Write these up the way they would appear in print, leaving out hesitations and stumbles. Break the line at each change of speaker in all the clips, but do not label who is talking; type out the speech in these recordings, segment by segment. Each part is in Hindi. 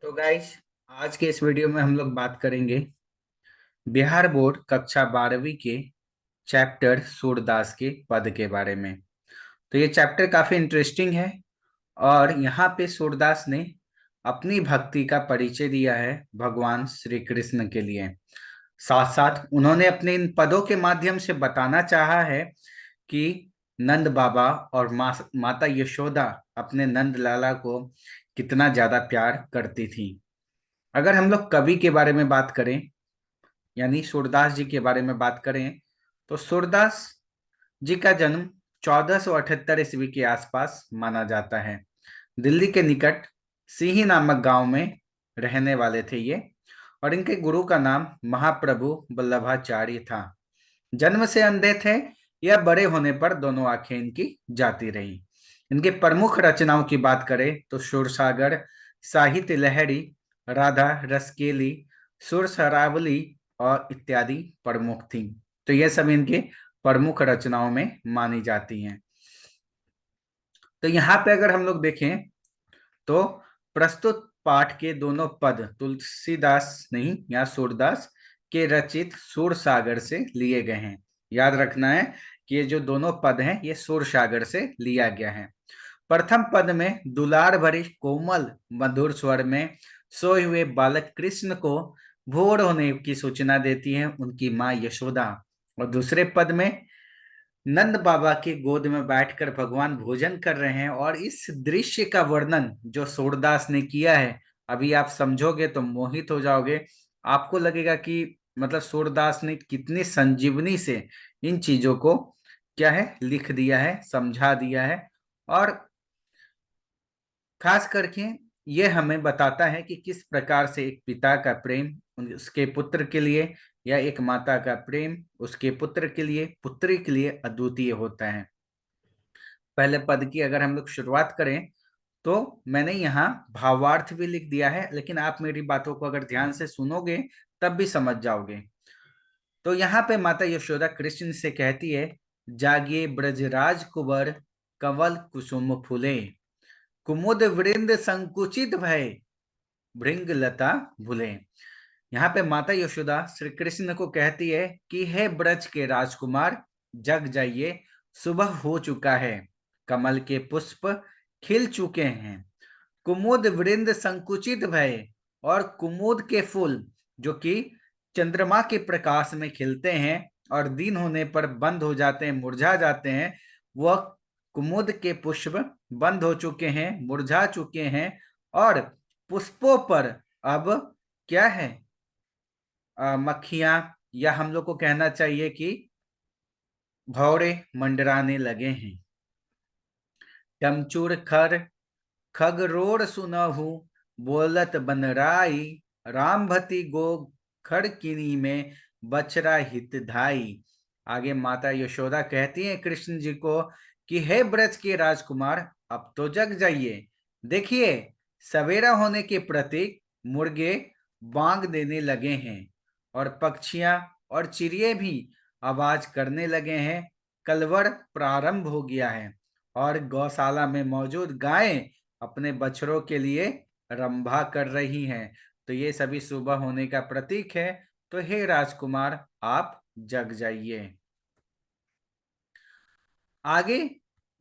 तो गाइस, आज के इस वीडियो में हम लोग बात करेंगे बिहार बोर्ड कक्षा 12वीं के चैप्टर सूरदास के पद के बारे में। तो ये चैप्टर काफी इंटरेस्टिंग है और यहाँ पे सूरदास ने अपनी भक्ति का परिचय दिया है भगवान श्री कृष्ण के लिए। साथ साथ उन्होंने अपने इन पदों के माध्यम से बताना चाहा है कि नंद बाबा और माता यशोदा अपने नंद लाला को कितना ज्यादा प्यार करती थी। अगर हम लोग कवि के बारे में बात करें, यानी सूरदास जी के बारे में बात करें, तो सूरदास जी का जन्म 1478 ईस्वी के आसपास माना जाता है। दिल्ली के निकट सिही नामक गांव में रहने वाले थे ये, और इनके गुरु का नाम महाप्रभु वल्लभाचार्य था। जन्म से अंधे थे या बड़े होने पर दोनों आंखें इनकी जाती रही। इनके प्रमुख रचनाओं की बात करें तो सुरसागर, साहित्य लहरी, राधा रसकेली, सुर सरावली और इत्यादि प्रमुख थी। तो ये सब इनके प्रमुख रचनाओं में मानी जाती हैं। तो यहाँ पे अगर हम लोग देखें तो प्रस्तुत पाठ के दोनों पद तुलसीदास नहीं या सूरदास के रचित सुर सागर से लिए गए हैं। याद रखना है कि ये जो दोनों पद हैं ये सुर सागर से लिया गया है। प्रथम पद में दुलार भरी कोमल मधुर स्वर में सोए हुए बालक कृष्ण को भोर होने की सूचना देती है उनकी माँ यशोदा, और दूसरे पद में नंद बाबा की गोद में बैठकर भगवान भोजन कर रहे हैं। और इस दृश्य का वर्णन जो सूरदास ने किया है, अभी आप समझोगे तो मोहित हो जाओगे। आपको लगेगा कि मतलब सूरदास ने कितनी संजीवनी से इन चीजों को क्या है लिख दिया है, समझा दिया है। और खास करके ये हमें बताता है कि किस प्रकार से एक पिता का प्रेम उसके पुत्र के लिए या एक माता का प्रेम उसके पुत्र के लिए, पुत्री के लिए अद्वितीय होता है। पहले पद की अगर हम लोग शुरुआत करें तो मैंने यहाँ भावार्थ भी लिख दिया है, लेकिन आप मेरी बातों को अगर ध्यान से सुनोगे तब भी समझ जाओगे। तो यहाँ पे माता यशोदा कृष्ण से कहती है, जागिए ब्रजराज कुंवर, कंवल कुसुम फूले, कुमुद वृंद संकुचित भय, भृंग लता भूले। यहाँ पे माता यशोदा श्री कृष्ण को कहती है कि हे ब्रज के राजकुमार, जग जाइए, सुबह हो चुका है, कमल के पुष्प खिल चुके हैं, कुमुद वृंद संकुचित भय, और कुमुद के फूल जो कि चंद्रमा के प्रकाश में खिलते हैं और दिन होने पर बंद हो जाते हैं, मुरझा जाते हैं, वह कुमुद के पुष्प बंद हो चुके हैं, मुरझा चुके हैं, और पुष्पों पर अब क्या है, मक्खियां, या हम लोग को कहना चाहिए कि भौरे मंडराने लगे हैं। डमचूर खर खगरोर सुनहु, बोलत बनराई, रामभती गो खड़किनी में बछरा हित धाई। आगे माता यशोदा कहती हैं कृष्ण जी को कि हे ब्रज के राजकुमार, अब तो जग जाइए, देखिए सवेरा होने के प्रतीक मुर्गे बांग देने लगे हैं, और पक्षियां और चिड़िए भी आवाज करने लगे हैं, कलवर प्रारंभ हो गया है, और गौशाला में मौजूद गायें अपने बछड़ों के लिए रंभा कर रही हैं। तो ये सभी सुबह होने का प्रतीक है। तो हे राजकुमार, आप जग जाइए। आगे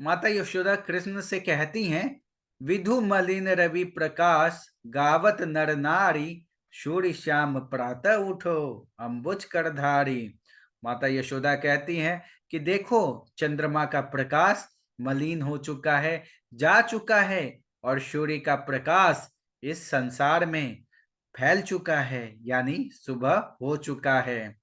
माता यशोदा कृष्ण से कहती हैं, विधु मलिन रवि प्रकाश, गावत नर नारी, सूर्य श्याम प्रातः उठो, अंबुज करधारी। माता यशोदा कहती हैं कि देखो, चंद्रमा का प्रकाश मलिन हो चुका है, जा चुका है, और सूर्य का प्रकाश इस संसार में फैल चुका है, यानी सुबह हो चुका है।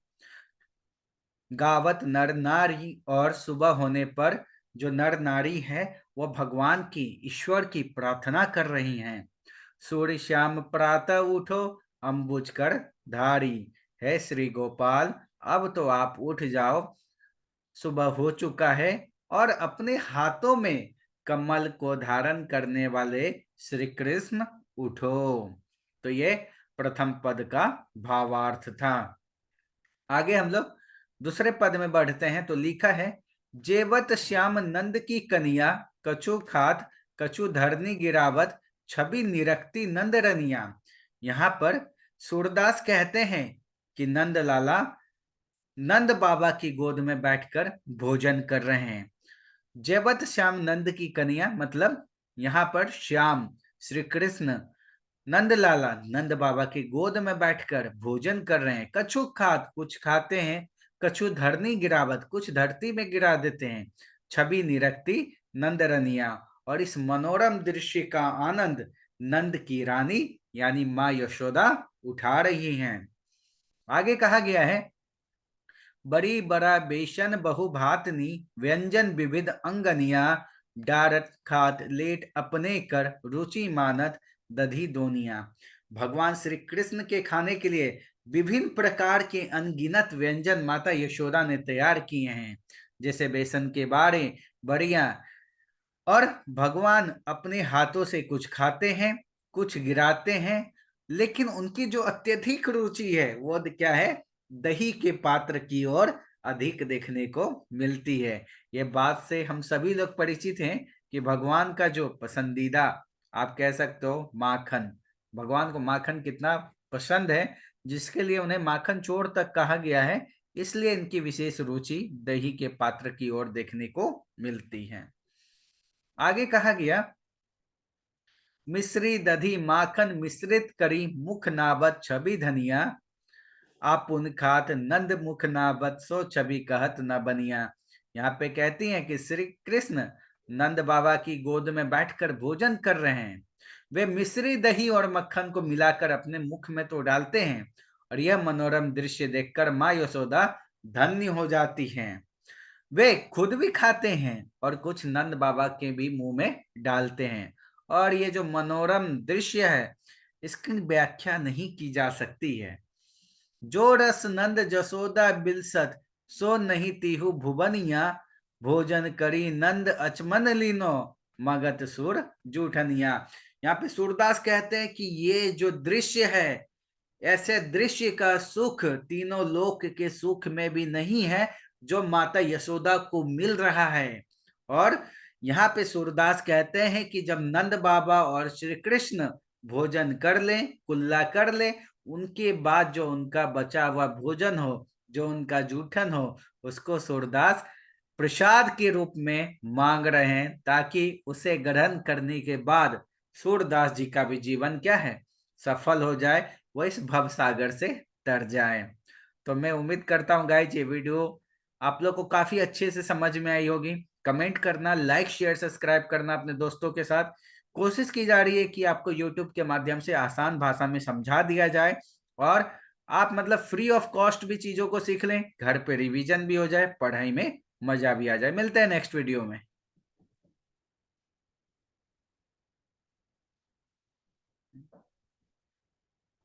गावत नर नारी, और सुबह होने पर जो नर नारी है वह भगवान की, ईश्वर की प्रार्थना कर रही हैं। सूर्य श्याम प्रातः उठो, अंबुज कर धारी। है श्री गोपाल, अब तो आप उठ जाओ, सुबह हो चुका है, और अपने हाथों में कमल को धारण करने वाले श्री कृष्ण उठो। तो ये प्रथम पद का भावार्थ था। आगे हम लोग दूसरे पद में बढ़ते हैं। तो लिखा है, जेवत श्याम नंद की कनिया, कछु खात कछु धरनी गिरावत, छवि निरखती नंद रनिया। यहाँ पर सूरदास कहते हैं कि नंद लाला नंद बाबा की गोद में बैठकर भोजन कर रहे हैं। जयवत श्याम नंद की कन्या, मतलब यहाँ पर श्याम श्री कृष्ण नंद लाला नंद बाबा की गोद में बैठकर भोजन कर रहे हैं। कछु खात, कुछ खाते हैं। कछु धरनी गिरावत, कुछ धरती में गिरा देते हैं। छवि निरखती नंद रनिया, और इस मनोरम दृश्य का आनंद नंद की रानी यानी माँ यशोदा उठा रही हैं। आगे कहा गया है, बड़ी बड़ा बेसन बहु भातनी, व्यंजन विविध अंगनिया, डारत खात लेट अपने कर, रुचि मानत दधी दोनिया। भगवान श्री कृष्ण के खाने के लिए विभिन्न प्रकार के अनगिनत व्यंजन माता यशोदा ने तैयार किए हैं, जैसे बेसन के बारे, बड़िया, और भगवान अपने हाथों से कुछ खाते हैं, कुछ गिराते हैं, लेकिन उनकी जो अत्यधिक रुचि है वो क्या है, दही के पात्र की ओर अधिक देखने को मिलती है। ये बात से हम सभी लोग परिचित हैं कि भगवान का जो पसंदीदा, आप कह सकते हो माखन, भगवान को माखन कितना पसंद है, जिसके लिए उन्हें माखन चोर तक कहा गया है। इसलिए इनकी विशेष रुचि दही के पात्र की ओर देखने को मिलती है। आगे कहा गया, मिश्री दधी माखन मिश्रित करी, मुख नाबत छवि धनिया, आपुन खात नंद मुख नाबत, सो छवि कहत न बनिया। यहाँ पे कहती हैं कि श्री कृष्ण नंद बाबा की गोद में बैठकर भोजन कर रहे हैं। वे मिश्री दही और मक्खन को मिलाकर अपने मुख में तो डालते हैं, और यह मनोरम दृश्य देखकर माँ यशोदा धन्य हो जाती हैं। वे खुद भी खाते हैं और कुछ नंद बाबा के भी मुंह में डालते हैं। और ये जो मनोरम दृश्य है, इसकी व्याख्या नहीं की जा सकती है। जो रस नंद जसोदा बिलसत, सो नहीं तीहु भुवनिया, भोजन करी नंद अचमन लीनो, मगत सुर जूठनिया। यहाँ पे सूरदास कहते हैं कि ये जो दृश्य है, ऐसे दृश्य का सुख तीनों लोक के सुख में भी नहीं है जो माता यशोदा को मिल रहा है। और यहाँ पे सूरदास कहते हैं कि जब नंद बाबा और श्री कृष्ण भोजन कर ले, कुल्ला कर ले, उनके बाद जो उनका बचा हुआ भोजन हो, जो उनका जूठन हो, उसको सूरदास प्रसाद के रूप में मांग रहे हैं, ताकि उसे ग्रहण करने के बाद सूरदास जी का भी जीवन क्या है, सफल हो जाए, वो इस भव सागर से तर जाए। तो मैं उम्मीद करता हूँ गाइस, ये वीडियो आप लोग को काफी अच्छे से समझ में आई होगी। कमेंट करना, लाइक शेयर सब्सक्राइब करना अपने दोस्तों के साथ। कोशिश की जा रही है कि आपको यूट्यूब के माध्यम से आसान भाषा में समझा दिया जाए, और आप मतलब फ्री ऑफ कॉस्ट भी चीजों को सीख लें, घर पे रिवीजन भी हो जाए, पढ़ाई में मजा भी आ जाए। मिलते हैं नेक्स्ट वीडियो में।